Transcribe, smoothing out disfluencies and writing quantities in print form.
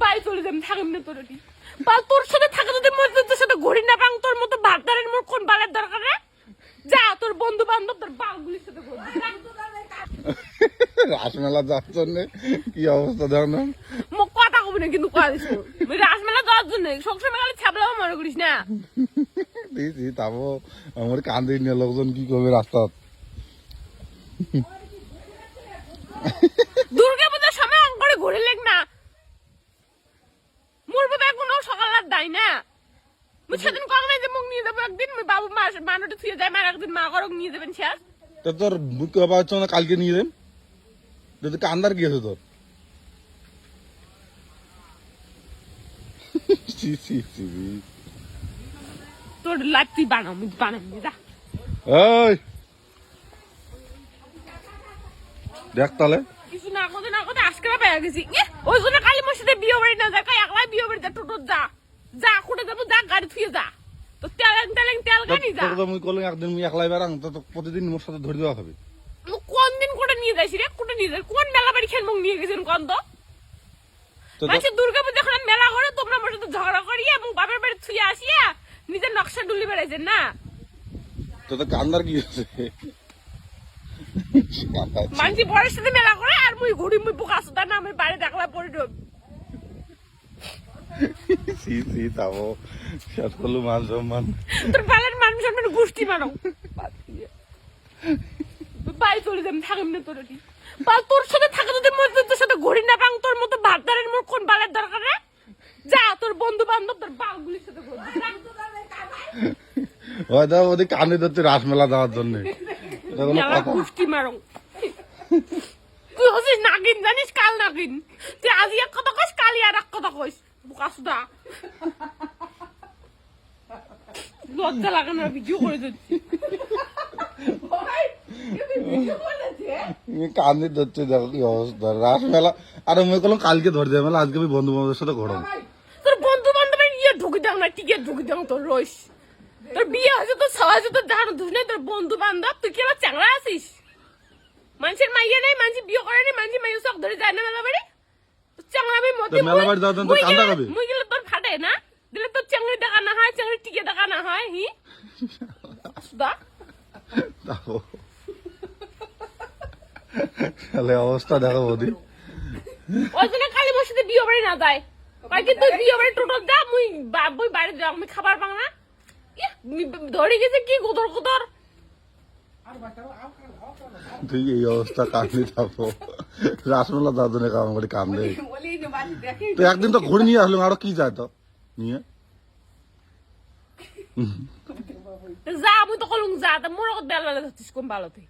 বাড়ি চলে যাবি, থাকবি না তোর তোর সাথে থাকে যদি মসজিদের সাথে ঘুরি না পাং, তোর মতো ভাতদারের মোর কোন বালের দরকার রে? যা তোর বন্ধু বান্ধব তোর বালগুলির সাথে ঘুরবি। রাসমেলা যাওয়ার জন্য কি অবস্থা দেখো না। মুখ কথা কবি না কিন্তু কথা দিস রাসমেলা যাওয়ার জন্য সবসময় খালি ছাবলাও মনে করিস না। দিয়েছি তাবো আমার কান্দি নিয়ে লোকজন কি করবে রাস্তা। দুর্গা পূজার সময় করে ঘুরে লেগ না মোর বোধ কোনো সকাল রাত দেয় না। সেদিন কখন যে মুখ নিয়ে যাবো একদিন বাবু মানুষটা থুয়ে যায়, মার একদিন মা করক নিয়ে যাবেন শেষ। তো তোর বুক পাচ্ছ না কালকে নিয়ে দেন যদি কান্দার গিয়েছে তোর। তোর লাইফ তুই বানাবি যা। এই দেখ তাহলে কিছু না করতে আজকে পেয়ে গেছি। ওই জন্য কালী মসজিদে বিয়ে বাড়ি না যায়, একলাই বিয়ে বাড়ি যা, টোটো যা যা কোটে যাবো, যা গাড়ি থুয়ে যা, তো তেল গাড়ি যা। মুই কল একদিন মুই একলাই বেড়াং তো প্রতিদিন মোর সাথে ধরে দেওয়া হবে। কোন দিন কোটে নিয়ে যাইছি রে? কোটে নিয়ে যাই কোন মেলা বাড়ি খেল মুখ নিয়ে গেছেন কোন তো আচ্ছা দুর্গা পূজা যখন মেলা করে তোমরা মোর সাথে ঝগড়া করিয়া এবং বাপের বাড়ি থুয়ে আসিয়া নিজের নকশা ডুলি বেড়াইছেন না। তো কান্দার কি হয়েছে? মানছি বরের সাথে মেলা করে আর মুই ঘুরি মুই পোকা সুদা না আমি বাড়ি দেখলা পড়ি ঢোক। তাবো শেষ করলো মান সম্মান। তোর বালের মান সম্মান গোষ্ঠী মানো বাড়ি চলে যাবি, থাকবি না তোর তোর সাথে থাকে যদি মসজিদের সাথে ঘুরি না পাং, তোর মতো ভাতদারের মোর কোন বালের দরকার রে? যা তোর বন্ধু বান্ধব তোর বালগুলির সাথে ঘুরবি। ওদের কানে ধরছে রাসমেলা যাওয়ার জন্য। গোষ্ঠী মারো তুই হচ্ছিস নাগিন, জানিস কাল নাগিন। তুই আজ এক কথা কইস কালি আর এক কথা কইস বোকা সুদা। লজ্জা লাগে না ভিডিও করে দিচ্ছি। কান্দি ধরছে দেখো কি অবস্থা রাসমেলা। আর আমি বললাম কালকে ধরে দেবে মেলা, আজকে আমি বন্ধু বান্ধবের সাথে ঘোরাম। তোর বন্ধু বান্ধবের ইয়ে ঢুকি দাও না, টিকে ঢুকি দাও তোর রইস। তোর বিয়ে হয়েছে তোর সবাই হয়েছে তোর জানো ধুস নাই, তোর বন্ধু বান্ধব তুই কি আবার চ্যাংড়া আছিস? মানুষের মাইয়া নেই, মানুষ বিয়ে করে নেই, মানুষ মাইয়া সব ধরে যায় না মেলা বাড়ি। চ্যাংড়ামির মধ্যে মেলা বাড়ি যাওয়ার জন্য কান্দা খাবে। মুই গেলে তোর ফাটে না, দিলে তোর চ্যাংড়ি দেখা না হয়, চ্যাংড়ি টিকে দেখা না হয়। হি সুদা তাহলে অবস্থা দেখো বৌদি। ওই জন্য কালী মসজিদে বিয়ে বাড়ি না যায়, কিন্তু বিয়ে বাড়ি টোটাল যা মুই বাড়ি যাও আমি খাবার পাং না। ধরে গেছে কি গোদর গোদর। তুই এই অবস্থা কাঁদলি থাকো রাসমেলা যাওয়ার জন্য কাম করে কান্দে। তো একদিন তো ঘুরে নিয়ে আসলাম, আরো কি যায় তো নিয়ে যা আমি তো কলুম যা তা মোর বেলা ধরছিস কোন ভালো তুই।